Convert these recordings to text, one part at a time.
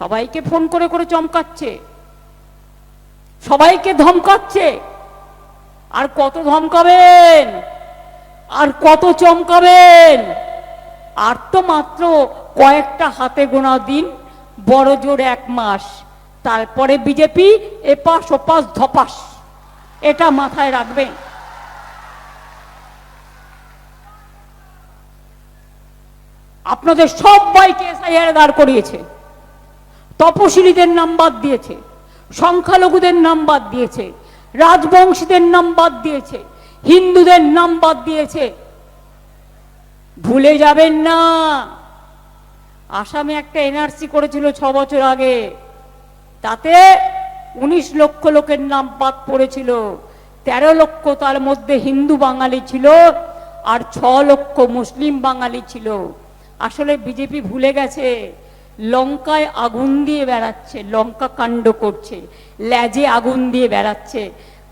সবাইকে ফোন করে করে চমকাচ্ছে, সবাইকে ধমকাচ্ছে। আর কত ধমকাবেন, আর কত চমকাবেন? আর তো মাত্র কয়েকটা হাতে গোনা দিন, বড় জোর 1 মাস, তারপরে বিজেপি এপাশ ওপাশ ধপাস। এটা মাথায় রাখবেন। আপনাদের সবাইকে এসআইআর দাঁড় করিয়েছে, তপশিলীদের নাম বাদ দিয়েছে, সংখ্যালঘুদের নাম বাদ দিয়েছে, রাজবংশীদের নাম বাদ দিয়েছে, হিন্দুদের নাম বাদ দিয়েছে। ভুলে যাবেন না, আসামে একটা এনআরসি করেছিল 6 বছর আগে, তাতে 19 লক্ষ লোকের নাম বাদ পড়েছিল। 13 লক্ষ তার মধ্যে হিন্দু বাঙালি ছিল, আর 6 লক্ষ মুসলিম বাঙালি ছিল। আসলে বিজেপি ভুলে গেছে, লঙ্কায় আগুন দিয়ে বেড়াচ্ছে, লঙ্কা কাণ্ড করছে, লেজে আগুন দিয়ে বেড়াচ্ছে।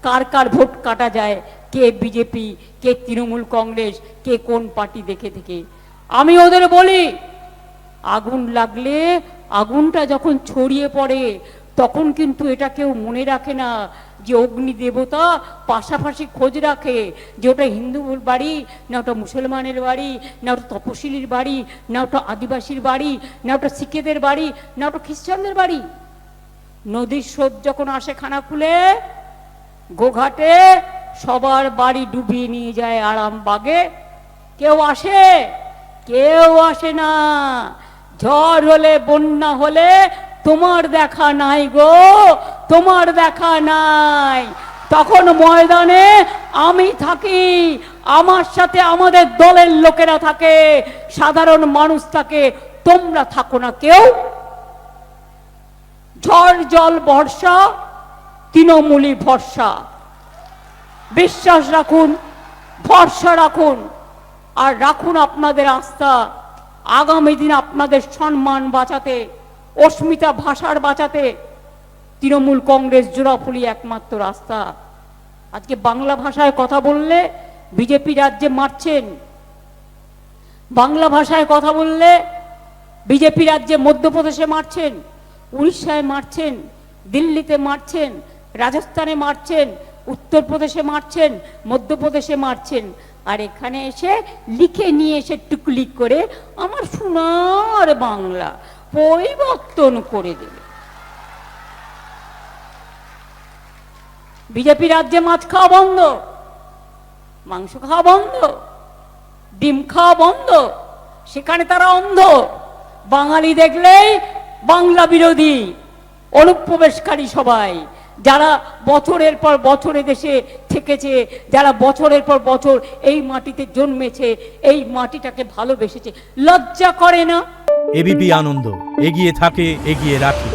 কার কার ভোট কাটা যায়, কে বিজেপি, কে তৃণমূল কংগ্রেস, কে কোন পার্টি দেখে থেকে। আমি ওদের বলি, আগুন লাগলে, আগুনটা যখন ছড়িয়ে পড়ে, তখন কিন্তু এটা কেউ মনে রাখে না যে অগ্নি দেবতা পাশাপাশি খোঁজ রাখে যে ওটা হিন্দুর বাড়ি, না ওটা মুসলমানের বাড়ি, না ওটা তপশিলির বাড়ি, না ওটা আদিবাসীর বাড়ি, না ওটা শিখেদের বাড়ি, না ওটা খ্রিস্টানদের বাড়ি। নদীর স্রোত যখন আসে খানাকুলে, গোঘাটে, সবার বাড়ি ডুবিয়ে নিয়ে যায় আরামবাগে। কেউ আসে? কেউ আসে না। ঝড় হলে, বন্যা হলে তোমার দেখা নাই গো, তোমার দেখা নাই। তখন ময়দানে আমি থাকি, আমার সাথে আমাদের দলের লোকেরা থাকে, সাধারণ মানুষ থাকে, তোমরা থাকো না কেউ। ঝড় জল বর্ষা, তৃণমূলী ভরসা। বিশ্বাস রাখুন, ভরসা রাখুন, আর রাখুন আপনাদের আস্থা। আগামী দিন আপনাদের সম্মান বাঁচাতে, অস্মিতা ভাষার বাঁচাতে তৃণমূল কংগ্রেস জোড়াফুলি একমাত্র রাস্তা। আজকে বাংলা ভাষায় কথা বললে বিজেপি রাজ্যে মারছেন, বাংলা ভাষায় কথা বললে বিজেপি রাজ্যে মধ্যপ্রদেশে মারছেন, উড়িষ্যায় মারছেন, দিল্লিতে মারছেন, রাজস্থানে মারছেন, উত্তরপ্রদেশে মারছেন, মধ্যপ্রদেশে মারছেন। আর এখানে এসে লিখে নিয়ে এসে টুকলিক করে আমার সোনার বাংলা পরিবর্তন করে দেবে। বিজেপি রাজ্যে মাছ খাওয়া বন্ধ, মাংস খাওয়া বন্ধ, ডিম খাওয়া বন্ধ, সেখানে তারা অন্ধ। বাঙালি দেখলেই বাংলা বিরোধী, অনুপ্রবেশকারী সবাই, যারা বছরের পর বছর দেশে থেকেছে, যারা বছরের পর বছর এই মাটিতে জন্মেছে, এই মাটিটাকে ভালোবেসেছে, লজ্জা করে না? এবিপি আনন্দ, এগিয়ে থাকে, এগিয়ে রাখে।